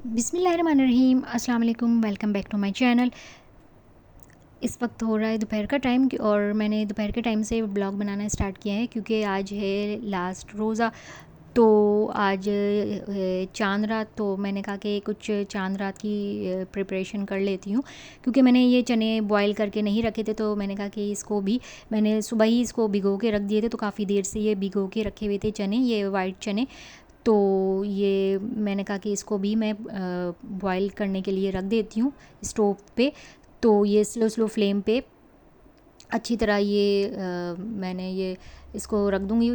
बिस्मिल्लाहिर्रहमानिर्रहीम, अस्सलाम वालेकुम, welcome back to my channel. इस वक्त हो रहा है दोपहर का टाइम और मैंने दोपहर के टाइम से ब्लॉग बनाना स्टार्ट किया है क्योंकि आज है लास्ट रोज़ा। तो आज चांद रात, तो मैंने कहा कि कुछ चांद रात की प्रिपरेशन कर लेती हूँ क्योंकि मैंने ये चने बॉईल करके नहीं रखे थे। तो मैंने कहा कि इसको भी मैंने सुबह ही इसको भिगो के रख दिए थे, तो काफ़ी देर से ये भिगो के रखे हुए थे चने, ये वाइट चने। तो ये मैंने कहा कि इसको भी मैं बॉईल करने के लिए रख देती हूँ स्टोव पे। तो ये स्लो स्लो फ्लेम पे अच्छी तरह ये मैंने ये इसको रख दूँगी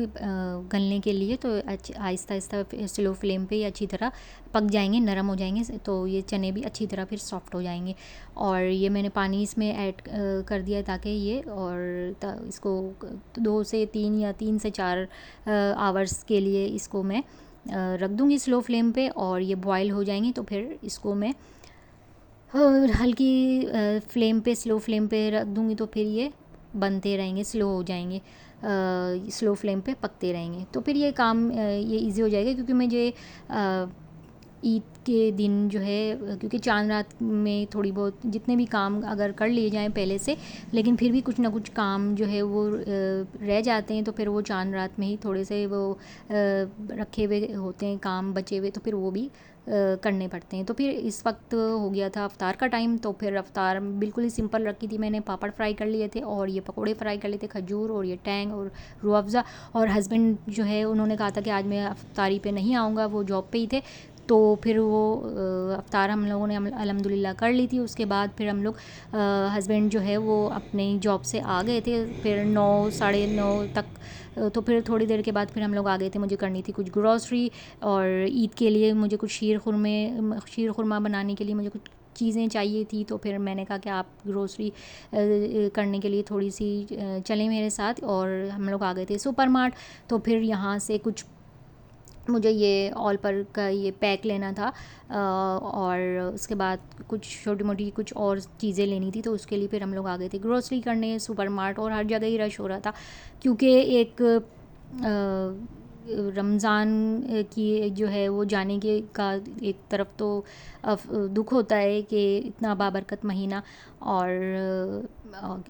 गलने के लिए। तो आहिस्ता आहिस्ता स्लो फ्लेम पे ये अच्छी तरह पक जाएंगे, नरम हो जाएंगे, तो ये चने भी अच्छी तरह फिर सॉफ्ट हो जाएंगे। और ये मैंने पानी इसमें ऐड कर दिया ताकि ये और इसको 2 से 3 या 3 से 4 आवर्स के लिए इसको मैं रख दूँगी स्लो फ्लेम पे। और ये बॉयल हो जाएंगी तो फिर इसको मैं हल्की फ्लेम पे, स्लो फ्लेम पे रख दूँगी, तो फिर ये बनते रहेंगे, स्लो हो जाएंगे, स्लो फ्लेम पे पकते रहेंगे। तो फिर ये काम ये इजी हो जाएगा क्योंकि मुझे ईद के दिन जो है क्योंकि चांद रात में थोड़ी बहुत जितने भी काम अगर कर लिए जाएं पहले से, लेकिन फिर भी कुछ ना कुछ काम जो है वो रह जाते हैं, तो फिर वो चांद रात में ही थोड़े से वो रखे हुए होते हैं काम बचे हुए, तो फिर वो भी करने पड़ते हैं। तो फिर इस वक्त हो गया था अफ्तार का टाइम, तो फिर अफ्तार बिल्कुल ही सिंपल रखी थी मैंने। पापड़ फ्राई कर लिए थे और ये पकोड़े फ्राई कर लिए थे, खजूर और ये टैंग और रूह अफ़ज़ा। और हस्बैंड जो है उन्होंने कहा था कि आज मैं अफ्तारी पे नहीं आऊँगा, वो जॉब पे ही थे। तो फिर वो अफ्तार हम लोगों ने अल्हम्दुलिल्लाह कर ली थी। उसके बाद फिर हम लोग हस्बैंड जो है वो अपनी जॉब से आ गए थे फिर 9 साढ़े 9 तक। तो फिर थोड़ी देर के बाद फिर हम लोग आ गए थे, मुझे करनी थी कुछ ग्रॉसरी। और ईद के लिए मुझे कुछ शीर खुरमा बनाने के लिए मुझे कुछ चीज़ें चाहिए थी। तो फिर मैंने कहा कि आप ग्रोसरी करने के लिए थोड़ी सी चलें मेरे साथ, और हम लोग आ गए थे सुपर मार्ट। तो फिर यहाँ से कुछ मुझे ये ऑल पर का ये पैक लेना था, और उसके बाद कुछ छोटी मोटी कुछ और चीज़ें लेनी थी, तो उसके लिए फिर हम लोग आ गए थे ग्रोसरी करने सुपर मार्ट। और हर जगह ही रश हो रहा था क्योंकि एक रमज़ान की जो है वो जाने के का एक तरफ तो दुख होता है कि इतना बाबरकत महीना, और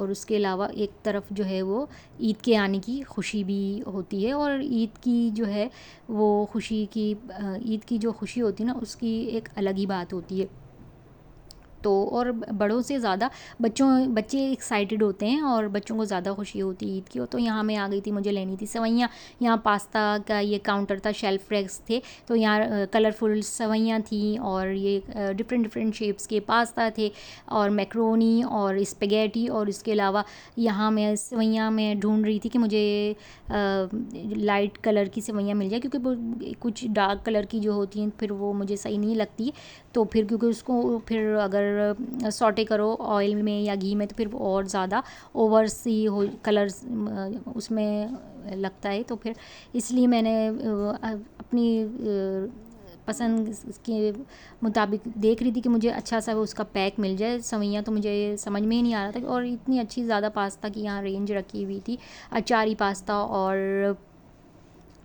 उसके अलावा एक तरफ जो है वो ईद के आने की खुशी भी होती है। और ईद की जो है वो खुशी की ईद की जो खुशी होती है ना, उसकी एक अलग ही बात होती है। तो और बड़ों से ज़्यादा बच्चे एक्साइटेड होते हैं और बच्चों को ज़्यादा खुशी होती है ईद की। तो यहाँ मैं आ गई थी, मुझे लेनी थी सेवइयाँ। यहाँ पास्ता का ये काउंटर था, शेल्फ रैक्स थे, तो यहाँ कलरफुल सेवइयाँ थी और ये डिफरेंट डिफरेंट शेप्स के पास्ता थे और मैक्रोनी और स्पेगेटी। और इसके अलावा यहाँ मैं सेवइयाँ में ढूंढ रही थी कि मुझे लाइट कलर की सेवइयाँ मिल जाए, क्योंकि वो कुछ डार्क कलर की जो होती हैं फिर वो मुझे सही नहीं लगती। तो फिर क्योंकि उसको फिर अगर सॉटे करो ऑयल में या घी में, तो फिर वो और ज़्यादा ओवर सी हो कलर्स उसमें लगता है। तो फिर इसलिए मैंने अपनी पसंद के मुताबिक देख रही थी कि मुझे अच्छा सा उसका पैक मिल जाए। सवैयाँ तो मुझे समझ में ही नहीं आ रहा था, और इतनी अच्छी ज़्यादा पास्ता की यहाँ रेंज रखी हुई थी, अचारी पास्ता और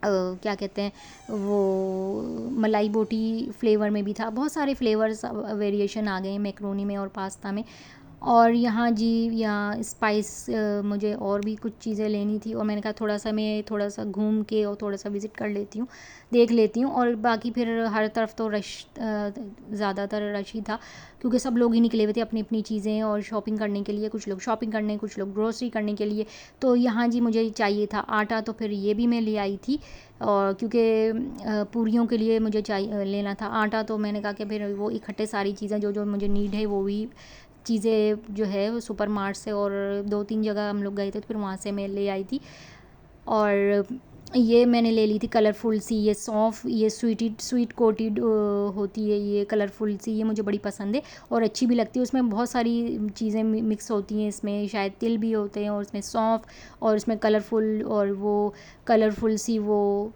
क्या कहते हैं वो मलाई बोटी फ्लेवर में भी था। बहुत सारे फ्लेवर्स वेरिएशन आ गए हैं मैक्रोनी में और पास्ता में। और यहाँ जी यहाँ स्पाइस मुझे और भी कुछ चीज़ें लेनी थी, और मैंने कहा थोड़ा सा घूम के और थोड़ा सा विज़िट कर लेती हूँ, देख लेती हूँ। और बाकी फिर हर तरफ तो रश ज़्यादातर रश ही था क्योंकि सब लोग ही निकले हुए थे अपनी अपनी चीज़ें और शॉपिंग करने के लिए। कुछ लोग शॉपिंग करने, कुछ लोग ग्रोसरी करने के लिए। तो यहाँ जी मुझे चाहिए था आटा, तो फिर ये भी मैं ले आई थी। और क्योंकि पूरियों के लिए मुझे चाहिए लेना था आटा, तो मैंने कहा कि फिर वो इकट्ठे सारी चीज़ें जो जो मुझे नीड है वो भी चीज़ें जो है वो सुपर मार्ट से और 2-3 जगह हम लोग गए थे, तो फिर वहाँ से मैं ले आई थी। और ये मैंने ले ली थी कलरफुल सी, ये सौंफ, ये स्वीट कोटेड होती है ये कलरफुल सी, ये मुझे बड़ी पसंद है और अच्छी भी लगती है। उसमें बहुत सारी चीज़ें मिक्स होती हैं, इसमें शायद तिल भी होते हैं और इसमें सौंफ और इसमें कलरफुल और वो कलरफुल सी वो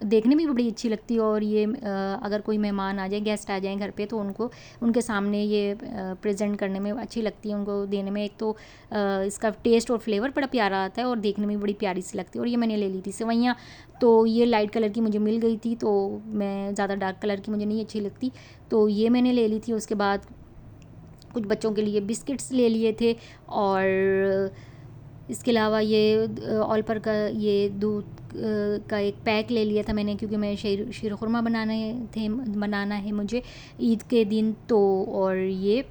देखने में भी बड़ी अच्छी लगती है। और ये अगर कोई मेहमान आ जाए, गेस्ट आ जाएँ घर पे, तो उनको उनके सामने ये प्रेज़ेंट करने में अच्छी लगती है, उनको देने में। एक तो इसका टेस्ट और फ्लेवर बड़ा प्यारा आता है और देखने में बड़ी प्यारी सी लगती है। और ये मैंने ले ली थी सेवइयाँ, तो ये लाइट कलर की मुझे मिल गई थी, तो मैं ज़्यादा डार्क कलर की मुझे नहीं अच्छी लगती, तो ये मैंने ले ली थी। उसके बाद कुछ बच्चों के लिए बिस्किट्स ले लिए थे, और इसके अलावा ये ऑल पर का ये दूध का एक पैक ले लिया था मैंने, क्योंकि मैं शीर खुरमा बनाना है मुझे ईद के दिन, तो और ये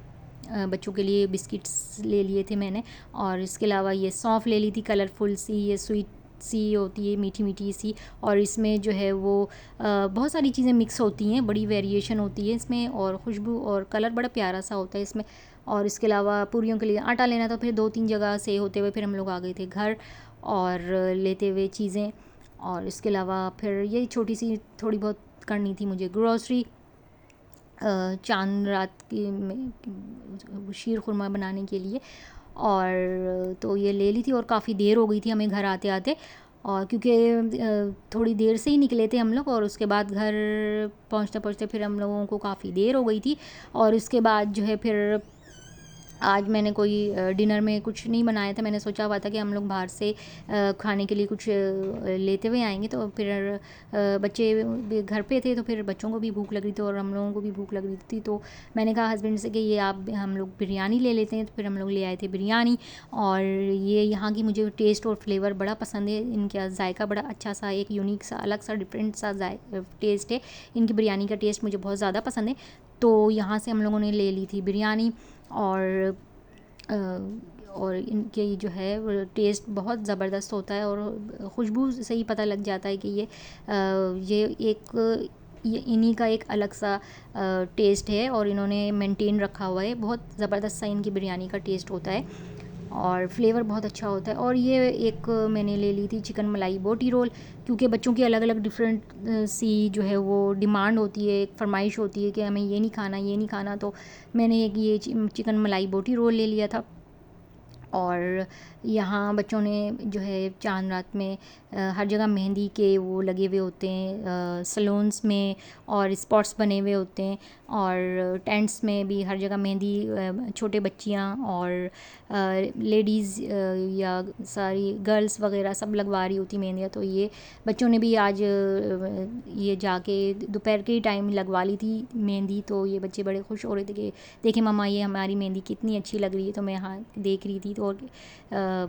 बच्चों के लिए बिस्किट्स ले लिए थे मैंने। और इसके अलावा ये सौंफ ले ली थी, कलरफुल सी, ये स्वीट सी होती है, मीठी मीठी सी, और इसमें जो है वो बहुत सारी चीज़ें मिक्स होती हैं, बड़ी वेरिएशन होती है इसमें, और खुशबू और कलर बड़ा प्यारा सा होता है इसमें। और इसके अलावा पूरियों के लिए आटा लेना था, फिर 2-3 जगह से होते हुए फिर हम लोग आ गए थे घर और लेते हुए चीज़ें। और इसके अलावा फिर यही छोटी सी थोड़ी बहुत करनी थी मुझे ग्रॉसरी चांद रात की में शीर खुरमा बनाने के लिए, और तो ये ले ली थी। और काफ़ी देर हो गई थी हमें घर आते आते, और क्योंकि थोड़ी देर से ही निकले थे हम लोग, और उसके बाद घर पहुंचते पहुंचते फिर हम लोगों को काफ़ी देर हो गई थी। और उसके बाद जो है फिर आज मैंने कोई डिनर में कुछ नहीं बनाया था, मैंने सोचा हुआ था कि हम लोग बाहर से खाने के लिए कुछ लेते हुए आएंगे। तो फिर बच्चे भी घर पे थे, तो फिर बच्चों को भी भूख लग रही थी और हम लोगों को भी भूख लग रही थी, तो मैंने कहा हस्बैंड से कि ये आप हम लोग बिरयानी ले लेते हैं। तो फिर हम लोग ले आए थे बिरयानी, और ये यहाँ की मुझे टेस्ट और फ्लेवर बड़ा पसंद है, इनका जायका बड़ा अच्छा सा, एक यूनिक सा, अलग सा, डिफरेंट सा टेस्ट है इनकी बिरयानी का। टेस्ट मुझे बहुत ज़्यादा पसंद है, तो यहाँ से हम लोगों ने ले ली थी बिरयानी। और और इनके जो है वो टेस्ट बहुत ज़बरदस्त होता है, और खुशबू से ही पता लग जाता है कि ये इन्हीं का एक अलग सा टेस्ट है, और इन्होंने मेंटेन रखा हुआ है। बहुत ज़बरदस्त सा इनकी बिरयानी का टेस्ट होता है, और फ्लेवर बहुत अच्छा होता है। और ये एक मैंने ले ली थी चिकन मलाई बोटी रोल, क्योंकि बच्चों की अलग अलग डिफरेंट सी जो है वो डिमांड होती है, एक फरमाइश होती है कि हमें ये नहीं खाना, ये नहीं खाना, तो मैंने एक ये चिकन मलाई बोटी रोल ले लिया था। और यहाँ बच्चों ने जो है चांद रात में हर जगह मेहंदी के वो लगे हुए होते हैं सैलून्स में, और स्पॉट्स बने हुए होते हैं, और टेंट्स में भी हर जगह मेहंदी, छोटे बच्चियाँ और लेडीज़ या सारी गर्ल्स वगैरह सब लगवा रही होती मेहंदियाँ। तो ये बच्चों ने भी आज ये जाके दोपहर के टाइम लगवा ली थी मेहंदी, तो ये बच्चे बड़े खुश हो रहे थे कि देखें मम्मा ये हमारी मेहंदी कितनी अच्छी लग रही है। तो मैं हाँ देख रही थी, तो और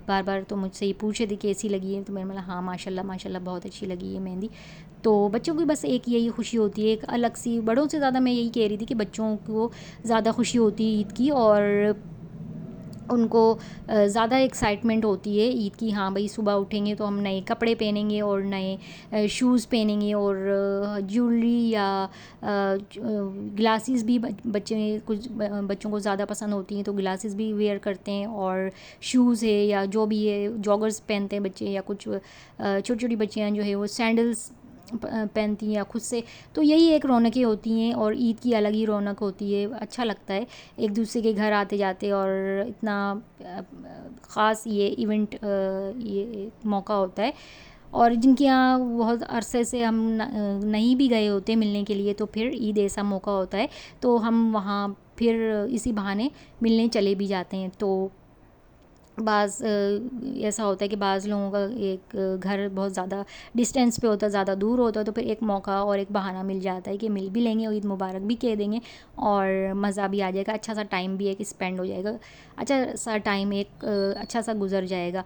बार बार तो मुझसे ये पूछ रहे थे कैसी लगी है, तो मैंने बोला हाँ माशाल्लाह माशाल्लाह बहुत अच्छी लगी है मेहंदी। तो बच्चों की बस एक यही खुशी होती है, एक अलग सी, बड़ों से ज़्यादा मैं यही कह रही थी कि बच्चों को ज़्यादा खुशी होती है ईद की, और उनको ज़्यादा एक्साइटमेंट होती है ईद की। हाँ भाई सुबह उठेंगे तो हम नए कपड़े पहनेंगे और नए शूज़ पहनेंगे, और ज्वेलरी या ग्लासेस भी बच्चे कुछ बच्चों को ज़्यादा पसंद होती हैं, तो ग्लासेस भी वेयर करते हैं, और शूज़ है या जो भी है जॉगर्स पहनते हैं बच्चे, या कुछ छोटी छोटी बच्चियाँ जो है वो सैंडल्स पहनती हैं या खुद से। तो यही एक रौनकें होती हैं, और ईद की अलग ही रौनक होती है, अच्छा लगता है एक दूसरे के घर आते जाते, और इतना ख़ास ये इवेंट ये मौका होता है। और जिनके यहाँ बहुत अरसे से हम नहीं भी गए होते मिलने के लिए, तो फिर ईद ऐसा मौका होता है तो हम वहाँ फिर इसी बहाने मिलने चले भी जाते हैं। तो ऐसा होता है कि बाज़ लोगों का एक घर बहुत ज़्यादा डिस्टेंस पे होता है, ज़्यादा दूर होता है, तो फिर एक मौका और एक बहाना मिल जाता है कि मिल भी लेंगे और ईद मुबारक भी कह देंगे, और मज़ा भी आ जाएगा, अच्छा सा टाइम भी एक स्पेंड हो जाएगा, अच्छा सा टाइम एक अच्छा सा गुजर जाएगा।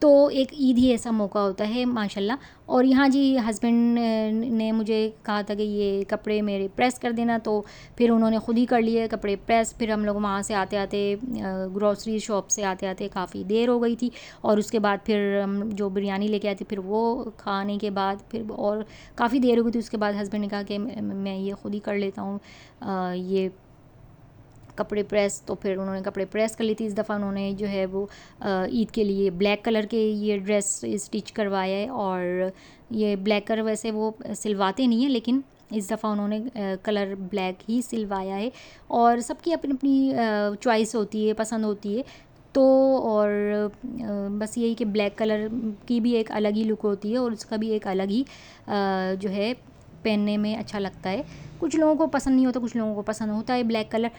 तो एक ईद ही ऐसा मौका होता है माशाल्लाह। और यहाँ जी हस्बैंड ने मुझे कहा था कि ये कपड़े मेरे प्रेस कर देना, तो फिर उन्होंने ख़ुद ही कर लिए कपड़े प्रेस। फिर हम लोग वहाँ से आते आते ग्रॉसरी शॉप से आते आते काफ़ी देर हो गई थी, और उसके बाद फिर हम जो बिरयानी लेके आए थे फिर वो खाने के बाद फिर और काफ़ी देर हो गई थी। उसके बाद हस्बैंड ने कहा कि मैं ये ख़ुद ही कर लेता हूँ ये कपड़े प्रेस। तो फिर उन्होंने कपड़े प्रेस कर ली थी। इस दफ़ा उन्होंने जो है वो ईद के लिए ब्लैक कलर के ये ड्रेस स्टिच करवाया है, और ये ब्लैक कलर वैसे वो सिलवाते नहीं हैं, लेकिन इस दफ़ा उन्होंने कलर ब्लैक ही सिलवाया है। और सबकी अपनी अपनी चॉइस होती है, पसंद होती है, तो और बस यही कि ब्लैक कलर की भी एक अलग ही लुक होती है और उसका भी एक अलग ही जो है पहनने में अच्छा लगता है। कुछ लोगों को पसंद नहीं होता, कुछ लोगों को पसंद होता है ब्लैक कलर।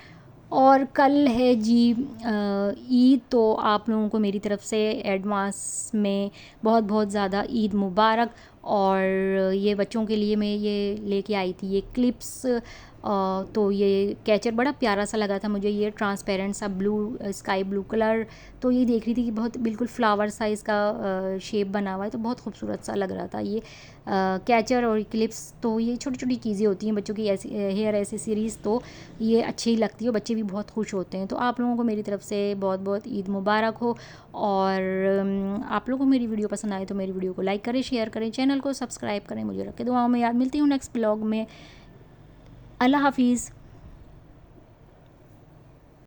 और कल है जी ईद, तो आप लोगों को मेरी तरफ से एडवांस में बहुत बहुत ज़्यादा ईद मुबारक। और ये बच्चों के लिए मैं ये लेके आई थी ये क्लिप्स। तो ये कैचर बड़ा प्यारा सा लगा था मुझे, ये ट्रांसपेरेंट सा ब्लू स्काई ब्लू कलर। तो ये देख रही थी कि बहुत बिल्कुल फ्लावर साइज़ का शेप बना हुआ है, तो बहुत खूबसूरत सा लग रहा था ये कैचर और क्लिप्स। तो ये छोटी छोटी चीज़ें होती हैं बच्चों की, ऐसी हेयर एसेसरीज़, तो ये अच्छी ही लगती है, बच्चे भी बहुत खुश होते हैं। तो आप लोगों को मेरी तरफ से बहुत बहुत ईद मुबारक हो। और आप लोगों को मेरी वीडियो पसंद आए तो मेरी वीडियो को लाइक करें, शेयर करें, चैनल को सब्सक्राइब करें। मुझे रख के दुआओं में याद। मिलती हूँ नेक्स्ट ब्लॉग में। अल्लाह हाफिज़।